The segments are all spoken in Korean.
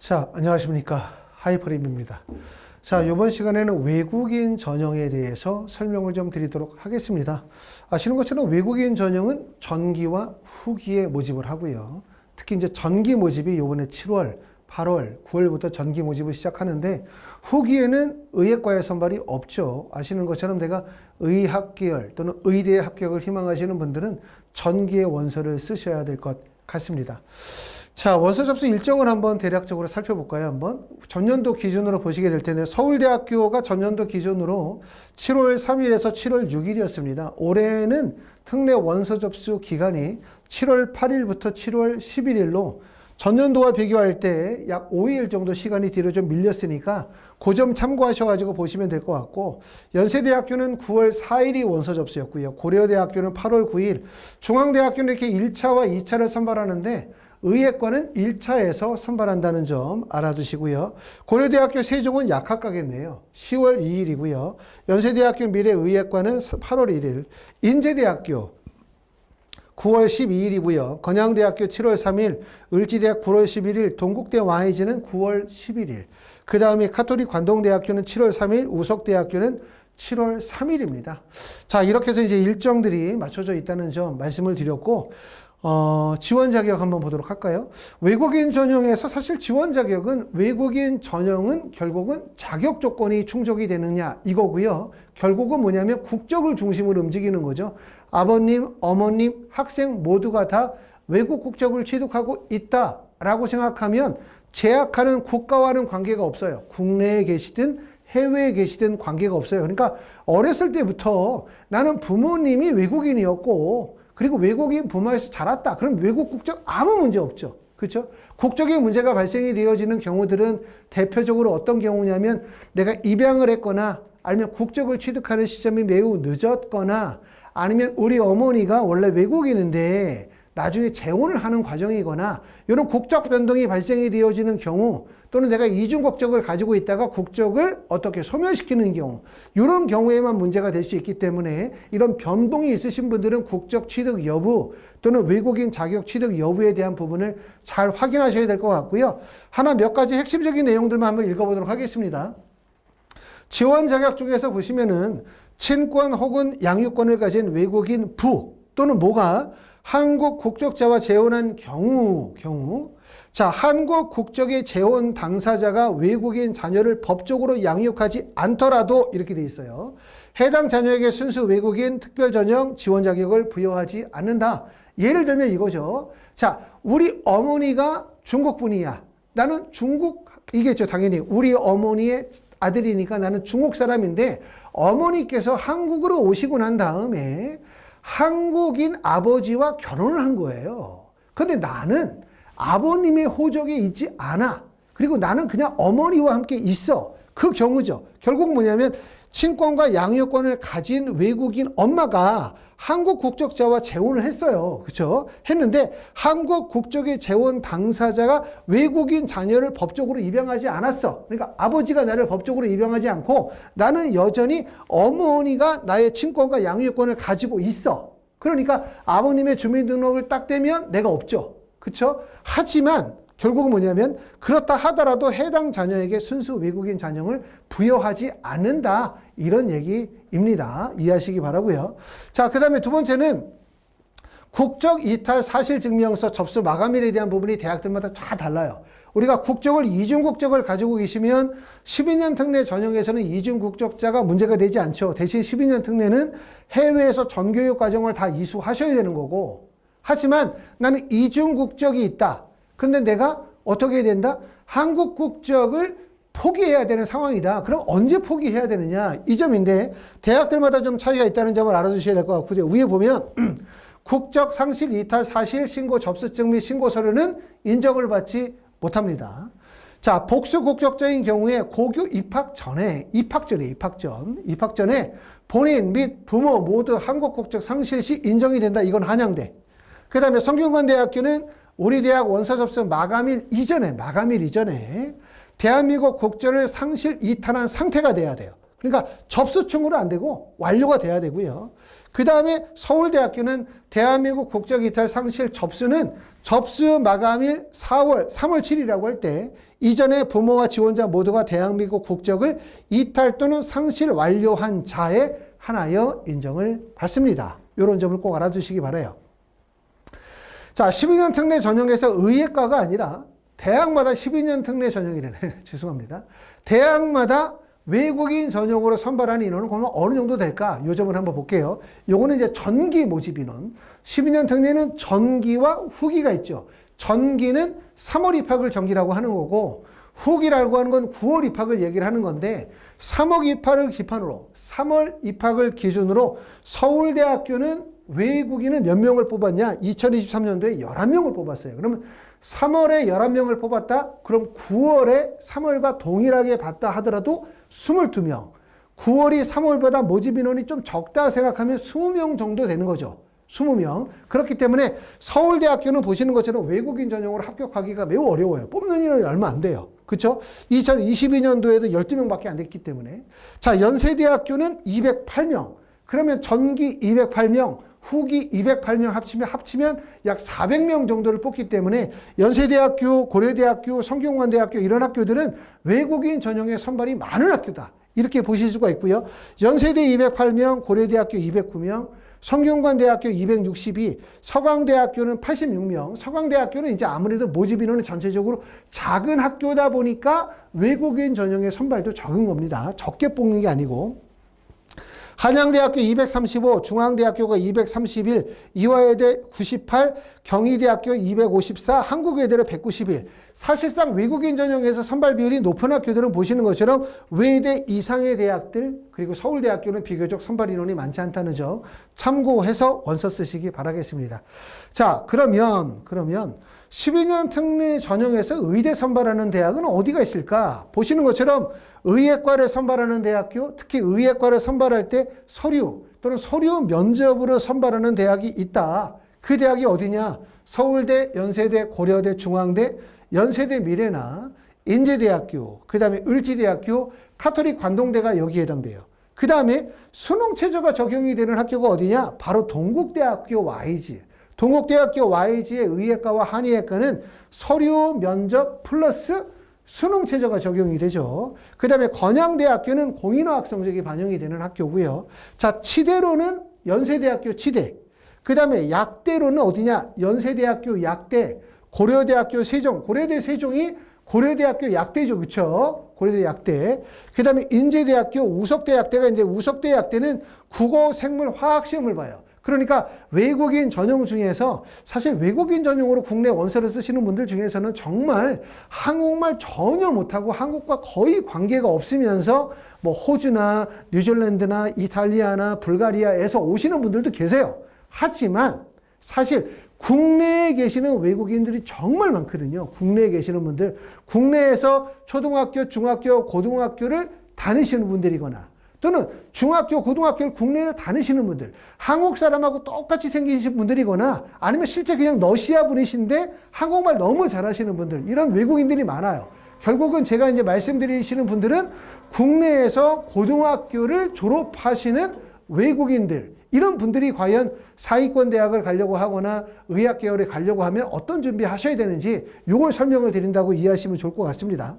자, 안녕하십니까. 하이퍼립입니다. 자, 이번 시간에는 외국인 전형에 대해서 설명을 좀 드리도록 하겠습니다. 아시는 것처럼 외국인 전형은 전기와 후기에 모집을 하고요. 특히 이제 전기 모집이 이번에 7월, 8월, 9월부터 전기 모집을 시작하는데 후기에는 의예과의 선발이 없죠. 아시는 것처럼 내가 의학 계열 또는 의대 합격을 희망하시는 분들은 전기의 원서를 쓰셔야 될 것 같습니다. 자, 원서 접수 일정을 한번 대략적으로 살펴볼까요? 한번 전년도 기준으로 보시게 될 텐데 서울대학교가 전년도 기준으로 7월 3일에서 7월 6일이었습니다. 올해는 특례 원서 접수 기간이 7월 8일부터 7월 11일로 전년도와 비교할 때 약 5일 정도 시간이 뒤로 좀 밀렸으니까 그 점 참고하셔가지고 보시면 될 것 같고, 연세대학교는 9월 4일이 원서 접수였고요. 고려대학교는 8월 9일, 중앙대학교는 이렇게 1차와 2차를 선발하는데 의예과는 1차에서 선발한다는 점 알아두시고요. 고려대학교 세종은 약학과겠네요. 10월 2일이고요. 연세대학교 미래의예과는 8월 1일, 인제대학교 9월 12일이고요. 건양대학교 7월 3일, 을지대학 9월 11일, 동국대 YG는 9월 11일. 그 다음에 카톨릭 관동대학교는 7월 3일, 우석대학교는 7월 3일입니다. 자, 이렇게 해서 이제 일정들이 맞춰져 있다는 점 말씀을 드렸고, 지원 자격 한번 보도록 할까요? 외국인 전형에서 사실 지원 자격은 외국인 전형은 결국은 자격 조건이 충족이 되느냐 이거고요. 결국은 뭐냐면 국적을 중심으로 움직이는 거죠. 아버님, 어머님, 학생 모두가 다 외국 국적을 취득하고 있다라고 생각하면 제약하는 국가와는 관계가 없어요. 국내에 계시든 해외에 계시든 관계가 없어요. 그러니까 어렸을 때부터 나는 부모님이 외국인이었고 그리고 외국인 부모에서 자랐다. 그럼 외국 국적 아무 문제 없죠. 그렇죠? 국적의 문제가 발생이 되어지는 경우들은 대표적으로 어떤 경우냐면 내가 입양을 했거나 아니면 국적을 취득하는 시점이 매우 늦었거나 아니면 우리 어머니가 원래 외국인인데 나중에 재혼을 하는 과정이거나 이런 국적 변동이 발생이 되어지는 경우 또는 내가 이중 국적을 가지고 있다가 국적을 어떻게 소멸시키는 경우 이런 경우에만 문제가 될 수 있기 때문에 이런 변동이 있으신 분들은 국적 취득 여부 또는 외국인 자격 취득 여부에 대한 부분을 잘 확인하셔야 될 것 같고요. 하나 몇 가지 핵심적인 내용들만 한번 읽어보도록 하겠습니다. 지원 자격 중에서 보시면은 친권 혹은 양육권을 가진 외국인 부 또는 모가 한국 국적자와 재혼한 경우 자, 한국 국적의 재혼 당사자가 외국인 자녀를 법적으로 양육하지 않더라도 이렇게 돼 있어요. 해당 자녀에게 순수 외국인 특별 전형 지원 자격을 부여하지 않는다. 예를 들면 이거죠. 자, 우리 어머니가 중국 분이야. 나는 이겠죠. 당연히 우리 어머니의 아들이니까 나는 중국 사람인데 어머니께서 한국으로 오시고 난 다음에 한국인 아버지와 결혼을 한 거예요. 근데 나는 아버님의 호적에 있지 않아. 그리고 나는 그냥 어머니와 함께 있어. 그 경우죠. 결국 뭐냐면 친권과 양육권을 가진 외국인 엄마가 한국 국적자와 재혼을 했어요. 그렇죠? 했는데 한국 국적의 재혼 당사자가 외국인 자녀를 법적으로 입양하지 않았어. 그러니까 아버지가 나를 법적으로 입양하지 않고 나는 여전히 어머니가 나의 친권과 양육권을 가지고 있어. 그러니까 아버님의 주민등록을 딱 떼면 내가 없죠. 그렇죠? 하지만 결국은 뭐냐면 그렇다 하더라도 해당 자녀에게 순수 외국인 자녀를 부여하지 않는다. 이런 얘기입니다. 이해하시기 바라고요. 자, 그 다음에 두 번째는 국적 이탈 사실증명서 접수 마감일에 대한 부분이 대학들마다 다 달라요. 우리가 국적을 이중국적을 가지고 계시면 12년 특례 전형에서는 이중국적자가 문제가 되지 않죠. 대신 12년 특례는 해외에서 전교육 과정을 다 이수하셔야 되는 거고, 하지만 나는 이중국적이 있다. 근데 내가 어떻게 해야 된다? 한국 국적을 포기해야 되는 상황이다. 그럼 언제 포기해야 되느냐? 이 점인데 대학들마다 좀 차이가 있다는 점을 알아두셔야 될 것 같고요. 위에 보면 국적 상실 이탈 사실 신고 접수증 및 신고 서류는 인정을 받지 못합니다. 자, 복수 국적자인 경우에 고교 입학 전에 본인 및 부모 모두 한국 국적 상실 시 인정이 된다. 이건 한양대. 그 다음에 성균관대학교는 우리 대학 원서 접수 마감일 이전에 대한민국 국적을 상실 이탈한 상태가 돼야 돼요. 그러니까 접수층으로 안 되고 완료가 돼야 되고요. 그 다음에 서울대학교는 대한민국 국적이탈 상실 접수는 접수 마감일 3월 7일이라고 할 때 이전에 부모와 지원자 모두가 대한민국 국적을 이탈 또는 상실 완료한 자에 한하여 인정을 받습니다. 이런 점을 꼭 알아두시기 바라요. 자, 12년 특례 전형에서 의예과가 아니라 대학마다 12년 특례 전형이라네. 죄송합니다. 대학마다 외국인 전형으로 선발하는 인원은 그러면 어느 정도 될까? 이 점을 한번 볼게요. 요거는 이제 전기 모집 인원. 12년 특례는 전기와 후기가 있죠. 전기는 3월 입학을 전기라고 하는 거고, 후기라고 하는 건 9월 입학을 얘기를 하는 건데, 3월 입학을 기준으로 서울대학교는 외국인은 몇 명을 뽑았냐? 2023년도에 11명을 뽑았어요. 그러면 3월에 11명을 뽑았다? 그럼 9월에 3월과 동일하게 봤다 하더라도 22명. 9월이 3월보다 모집 인원이 좀 적다 생각하면 20명 정도 되는 거죠. 20명. 그렇기 때문에 서울대학교는 보시는 것처럼 외국인 전형으로 합격하기가 매우 어려워요. 뽑는 인원이 얼마 안 돼요. 그렇죠? 2022년도에도 12명밖에 안 됐기 때문에. 자, 연세대학교는 208명. 그러면 전기 208명, 후기 208명 합치면 약 400명 정도를 뽑기 때문에 연세대학교, 고려대학교, 성균관대학교 이런 학교들은 외국인 전형의 선발이 많은 학교다. 이렇게 보실 수가 있고요. 연세대 208명, 고려대학교 209명, 성균관대학교 262, 서강대학교는 86명. 서강대학교는 이제 아무래도 모집 인원이 전체적으로 작은 학교다 보니까 외국인 전형의 선발도 적은 겁니다. 적게 뽑는 게 아니고. 한양대학교 235, 중앙대학교가 231, 이화여대 98, 경희대학교 254, 한국외대로 191. 사실상 외국인 전형에서 선발 비율이 높은 학교들은 보시는 것처럼 외대 이상의 대학들 그리고 서울대학교는 비교적 선발 인원이 많지 않다는 점 참고해서 원서 쓰시기 바라겠습니다. 자, 그러면 12년 특례 전형에서 의대 선발하는 대학은 어디가 있을까? 보시는 것처럼 의예과를 선발하는 대학교, 특히 의예과를 선발할 때 서류 또는 서류 면접으로 선발하는 대학이 있다. 그 대학이 어디냐? 서울대, 연세대, 고려대, 중앙대, 연세대 미래나 인제대학교, 그 다음에 을지대학교, 카톨릭 관동대가 여기에 해당돼요. 그 다음에 수능 최저가 적용이 되는 학교가 어디냐? 바로 동국대학교 YG. 동국대학교 YG의 의예과와 한의예과는 서류 면접 플러스 수능 최저가 적용이 되죠. 그 다음에 건양대학교는 공인어학 성적이 반영이 되는 학교고요. 자, 치대로는 연세대학교 치대. 그 다음에 약대로는 어디냐? 연세대학교 약대, 고려대학교 세종. 고려대 세종이 고려대학교 약대죠. 그렇죠? 고려대 약대. 그 다음에 인제대학교 우석대 약대가 이제 우석대 약대는 국어, 생물, 화학 시험을 봐요. 그러니까 외국인 전형 중에서 사실 외국인 전형으로 국내 원서를 쓰시는 분들 중에서는 정말 한국말 전혀 못하고 한국과 거의 관계가 없으면서 뭐 호주나 뉴질랜드나 이탈리아나 불가리아에서 오시는 분들도 계세요. 하지만 사실 국내에 계시는 외국인들이 정말 많거든요. 국내에 계시는 분들, 국내에서 초등학교, 중학교, 고등학교를 다니시는 분들이거나 또는 중학교, 고등학교를 국내를 다니시는 분들, 한국 사람하고 똑같이 생기신 분들이거나 아니면 실제 그냥 러시아 분이신데 한국말 너무 잘하시는 분들, 이런 외국인들이 많아요. 결국은 제가 이제 말씀드리시는 분들은 국내에서 고등학교를 졸업하시는 외국인들, 이런 분들이 과연 사위권 대학을 가려고 하거나 의학 계열에 가려고 하면 어떤 준비하셔야 되는지 이걸 설명을 드린다고 이해하시면 좋을 것 같습니다.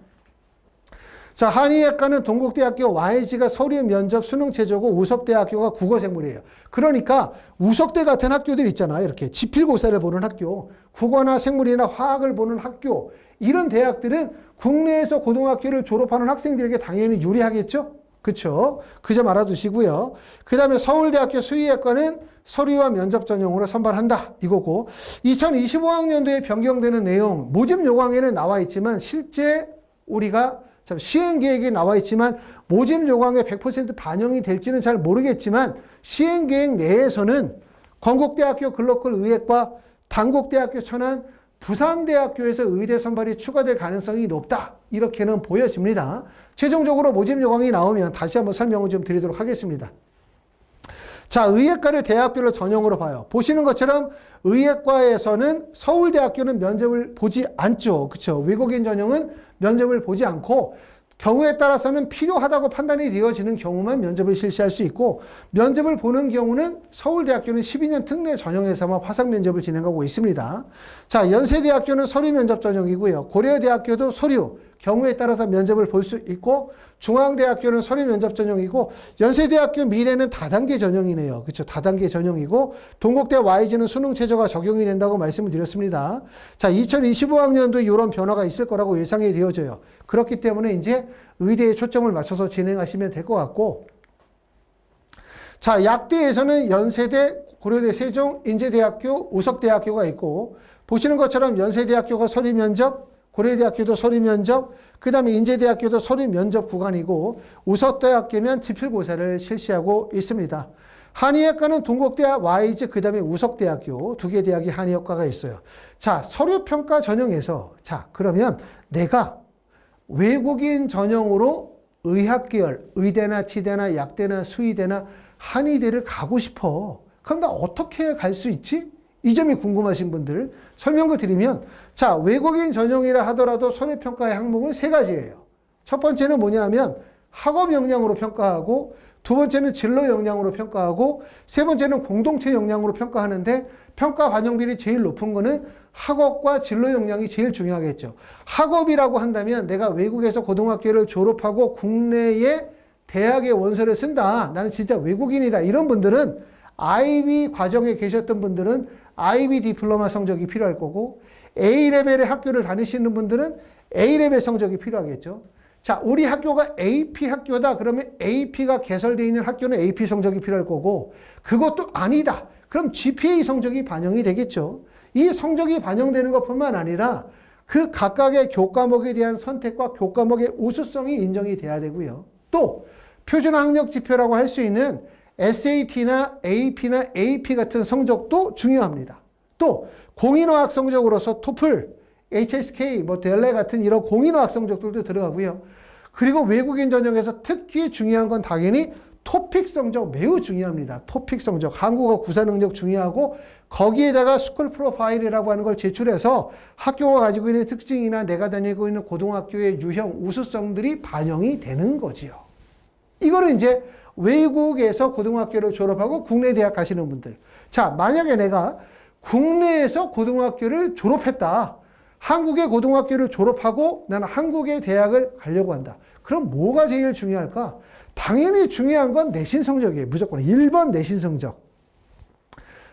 자, 한의예과는 동국대학교 YG가 서류 면접 수능 최저고 우석대학교가 국어생물이에요. 그러니까 우석대 같은 학교들 있잖아요. 이렇게 지필고사를 보는 학교, 국어나 생물이나 화학을 보는 학교, 이런 대학들은 국내에서 고등학교를 졸업하는 학생들에게 당연히 유리하겠죠? 그렇죠? 그 점 알아두시고요. 그 다음에 서울대학교 수의예과는 서류와 면접 전형으로 선발한다. 이거고 2025학년도에 변경되는 내용, 모집 요강에는 나와 있지만 실제 우리가 시행계획에 나와 있지만 모집 요강에 100% 반영이 될지는 잘 모르겠지만 시행계획 내에서는 건국대학교 글로컬 의예과, 단국대학교 천안, 부산대학교에서 의대 선발이 추가될 가능성이 높다. 이렇게는 보여집니다. 최종적으로 모집 요강이 나오면 다시 한번 설명을 좀 드리도록 하겠습니다. 자, 의예과를 대학별로 전형으로 봐요. 보시는 것처럼 의예과에서는 서울대학교는 면접을 보지 않죠. 그렇죠? 외국인 전형은 면접을 보지 않고 경우에 따라서는 필요하다고 판단이 되어지는 경우만 면접을 실시할 수 있고, 면접을 보는 경우는 서울대학교는 12년 특례 전형에서만 화상 면접을 진행하고 있습니다. 자, 연세대학교는 서류 면접 전형이고요. 고려대학교도 서류, 경우에 따라서 면접을 볼 수 있고, 중앙대학교는 서류 면접 전형이고, 연세대학교 미래는 다단계 전형이네요. 그렇죠? 다단계 전형이고, 동국대 YG는 수능 최저가 적용이 된다고 말씀을 드렸습니다. 자, 2025학년도 이런 변화가 있을 거라고 예상이 되어져요. 그렇기 때문에 이제 의대에 초점을 맞춰서 진행하시면 될 것 같고, 자, 약대에서는 연세대, 고려대, 세종, 인제대학교, 우석대학교가 있고, 보시는 것처럼 연세대학교가 서류 면접, 고려대학교도 서류 면접, 그 다음에 인제대학교도 서류 면접 구간이고, 우석대학교면 지필고사를 실시하고 있습니다. 한의학과는 동국대, YG, 그 다음에 우석대학교 두 개 대학이 한의학과가 있어요. 자, 서류평가 전형에서, 자, 그러면 내가 외국인 전형으로 의학계열, 의대나 치대나 약대나 수의대나 한의대를 가고 싶어. 그럼 나 어떻게 갈 수 있지? 이 점이 궁금하신 분들 설명을 드리면, 자, 외국인 전형이라 하더라도 서류평가의 항목은 세 가지예요. 첫 번째는 뭐냐 하면 학업 역량으로 평가하고, 두 번째는 진로 역량으로 평가하고, 세 번째는 공동체 역량으로 평가하는데, 평가 반영비율이 제일 높은 거는 학업과 진로 역량이 제일 중요하겠죠. 학업이라고 한다면 내가 외국에서 고등학교를 졸업하고 국내에 대학의 원서를 쓴다. 나는 진짜 외국인이다. 이런 분들은, IB 과정에 계셨던 분들은 IB 디플로마 성적이 필요할 거고, A레벨의 학교를 다니시는 분들은 A레벨 성적이 필요하겠죠. 자, 우리 학교가 AP 학교다. 그러면 AP가 개설되어 있는 학교는 AP 성적이 필요할 거고, 그것도 아니다. 그럼 GPA 성적이 반영이 되겠죠. 이 성적이 반영되는 것뿐만 아니라 그 각각의 교과목에 대한 선택과 교과목의 우수성이 인정이 돼야 되고요. 또 표준학력 지표라고 할 수 있는 SAT나 AP나 AP 같은 성적도 중요합니다. 또 공인어학 성적으로서 토플, HSK, 델레 같은 이런 공인어학 성적들도 들어가고요. 그리고 외국인 전형에서 특히 중요한 건 당연히 토픽 성적 매우 중요합니다. 토픽 성적, 한국어 구사 능력 중요하고, 거기에다가 스쿨 프로파일이라고 하는 걸 제출해서 학교가 가지고 있는 특징이나 내가 다니고 있는 고등학교의 유형, 우수성들이 반영이 되는 거지요. 이거는 이제 외국에서 고등학교를 졸업하고 국내 대학 가시는 분들. 자, 만약에 내가 국내에서 고등학교를 졸업했다. 한국의 고등학교를 졸업하고 나는 한국의 대학을 가려고 한다. 그럼 뭐가 제일 중요할까? 당연히 중요한 건 내신 성적이에요. 무조건 1번 내신 성적.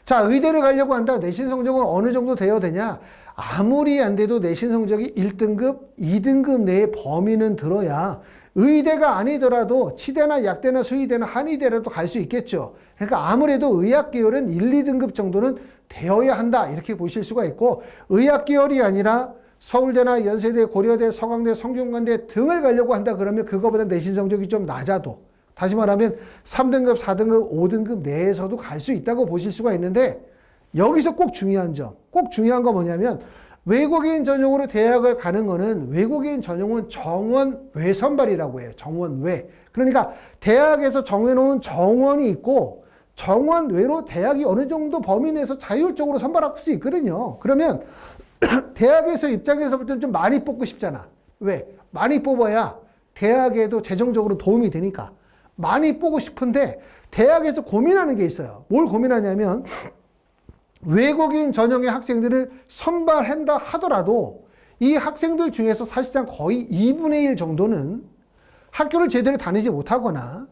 자, 의대를 가려고 한다. 내신 성적은 어느 정도 되어야 되냐? 아무리 안 돼도 내신 성적이 1등급, 2등급 내의 범위는 들어야 의대가 아니더라도 치대나 약대나 수의대나 한의대라도 갈 수 있겠죠. 그러니까 아무래도 의학계열은 1, 2등급 정도는 되어야 한다. 이렇게 보실 수가 있고, 의학계열이 아니라 서울대나 연세대, 고려대, 서강대, 성균관대 등을 가려고 한다 그러면 그거보다 내신 성적이 좀 낮아도, 다시 말하면 3등급, 4등급, 5등급 내에서도 갈 수 있다고 보실 수가 있는데, 여기서 꼭 중요한 점, 꼭 중요한 거 뭐냐면, 외국인 전형으로 대학을 가는 거는, 외국인 전형은 정원 외선발이라고 해요. 정원 외. 그러니까 대학에서 정해놓은 정원이 있고, 정원 외로 대학이 어느 정도 범위 내에서 자율적으로 선발할 수 있거든요. 그러면 대학에서 입장에서 볼 때는 좀 많이 뽑고 싶잖아. 왜? 많이 뽑아야 대학에도 재정적으로 도움이 되니까. 많이 뽑고 싶은데 대학에서 고민하는 게 있어요. 뭘 고민하냐면, 외국인 전형의 학생들을 선발한다 하더라도 이 학생들 중에서 사실상 거의 2분의 1 정도는 학교를 제대로 다니지 못하거나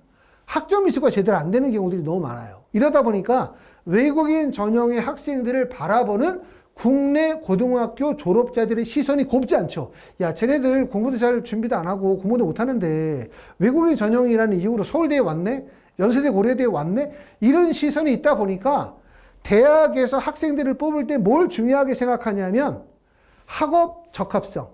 학점 이수가 제대로 안 되는 경우들이 너무 많아요. 이러다 보니까 외국인 전형의 학생들을 바라보는 국내 고등학교 졸업자들의 시선이 곱지 않죠. 야, 쟤네들 공부도 잘 준비도 안 하고 공부도 못 하는데 외국인 전형이라는 이유로 서울대에 왔네? 연세대, 고려대에 왔네? 이런 시선이 있다 보니까 대학에서 학생들을 뽑을 때 뭘 중요하게 생각하냐면 학업 적합성,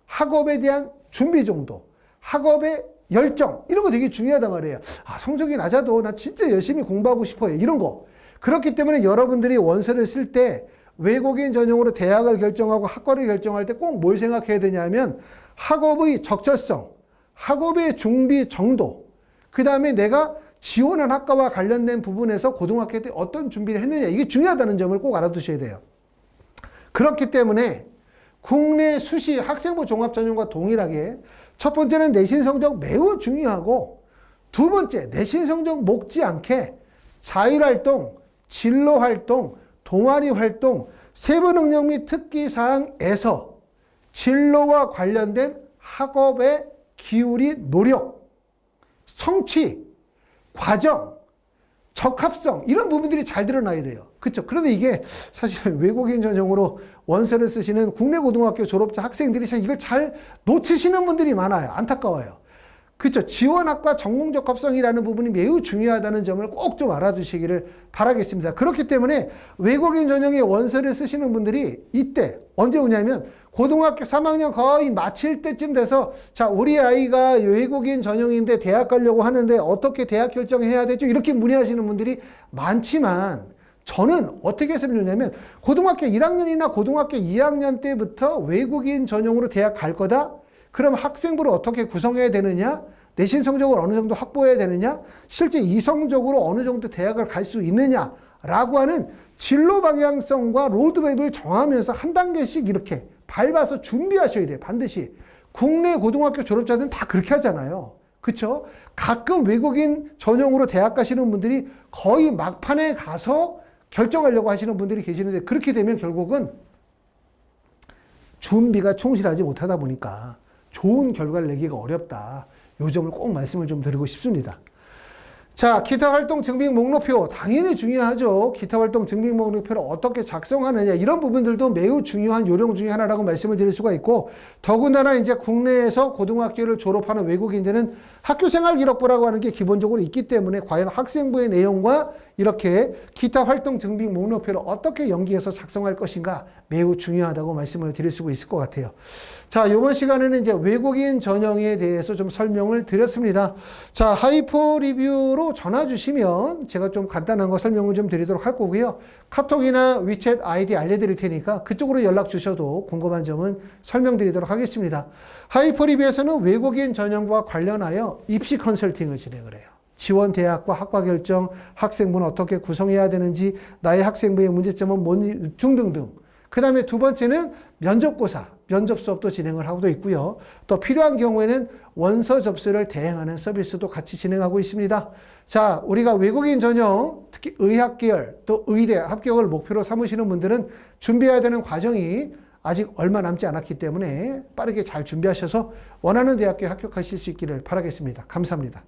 학업에 대한 준비 정도, 학업의 열정, 이런 거 되게 중요하단 말이에요. 아, 성적이 낮아도 나 진짜 열심히 공부하고 싶어요. 이런 거. 그렇기 때문에 여러분들이 원서를 쓸 때 외국인 전형으로 대학을 결정하고 학과를 결정할 때 꼭 뭘 생각해야 되냐면 학업의 적절성, 학업의 준비 정도, 그 다음에 내가 지원한 학과와 관련된 부분에서 고등학교 때 어떤 준비를 했느냐, 이게 중요하다는 점을 꼭 알아두셔야 돼요. 그렇기 때문에 국내 수시 학생부 종합전형과 동일하게 첫 번째는 내신 성적 매우 중요하고 두 번째 내신 성적 못지않게 자율활동, 진로활동, 동아리활동, 세부 능력 및 특기사항에서 진로와 관련된 학업의 기울이 노력, 성취, 과정, 적합성 이런 부분들이 잘 드러나야 돼요. 그렇죠? 그런데 이게 사실 외국인 전형으로 원서를 쓰시는 국내 고등학교 졸업자 학생들이 이걸 잘 놓치시는 분들이 많아요. 안타까워요. 그렇죠? 지원학과 전공 적합성이라는 부분이 매우 중요하다는 점을 꼭 좀 알아두시기를 바라겠습니다. 그렇기 때문에 외국인 전형의 원서를 쓰시는 분들이 이때 언제 오냐면 고등학교 3학년 거의 마칠 때쯤 돼서 자, 우리 아이가 외국인 전형인데 대학 가려고 하는데 어떻게 대학 결정해야 되죠? 이렇게 문의하시는 분들이 많지만 저는 어떻게 해석을 주냐면 고등학교 1학년이나 고등학교 2학년 때부터 외국인 전형으로 대학 갈 거다? 그럼 학생부를 어떻게 구성해야 되느냐? 내신 성적을 어느 정도 확보해야 되느냐? 실제 이성적으로 어느 정도 대학을 갈 수 있느냐? 라고 하는 진로 방향성과 로드맵을 정하면서 한 단계씩 이렇게 밟아서 준비하셔야 돼요. 반드시. 국내 고등학교 졸업자들은 다 그렇게 하잖아요. 그렇죠? 가끔 외국인 전형으로 대학 가시는 분들이 거의 막판에 가서 결정하려고 하시는 분들이 계시는데 그렇게 되면 결국은 준비가 충실하지 못하다 보니까 좋은 결과를 내기가 어렵다. 이 점을 꼭 말씀을 좀 드리고 싶습니다. 자, 기타 활동 증빙 목록표 당연히 중요하죠. 기타 활동 증빙 목록표를 어떻게 작성하느냐 이런 부분들도 매우 중요한 요령 중에 하나라고 말씀을 드릴 수가 있고 더군다나 이제 국내에서 고등학교를 졸업하는 외국인들은 학교생활 기록부라고 하는 게 기본적으로 있기 때문에 과연 학생부의 내용과 이렇게 기타 활동 증빙 목록표를 어떻게 연기해서 작성할 것인가 매우 중요하다고 말씀을 드릴 수가 있을 것 같아요. 자, 이번 시간에는 이제 외국인 전형에 대해서 좀 설명을 드렸습니다. 자, 하이퍼 리뷰로 전화 주시면 제가 좀 간단한 거 설명을 좀 드리도록 할 거고요. 카톡이나 위챗 아이디 알려드릴 테니까 그쪽으로 연락 주셔도 궁금한 점은 설명드리도록 하겠습니다. 하이퍼 리뷰에서는 외국인 전형과 관련하여 입시 컨설팅을 진행을 해요. 지원 대학과 학과 결정, 학생부는 어떻게 구성해야 되는지, 나의 학생부의 문제점은 뭔지 등등등. 그 다음에 두 번째는 면접고사, 면접 수업도 진행을 하고도 있고요. 또 필요한 경우에는 원서 접수를 대행하는 서비스도 같이 진행하고 있습니다. 자, 우리가 외국인 전형, 특히 의학 계열, 또 의대 합격을 목표로 삼으시는 분들은 준비해야 되는 과정이 아직 얼마 남지 않았기 때문에 빠르게 잘 준비하셔서 원하는 대학교에 합격하실 수 있기를 바라겠습니다. 감사합니다.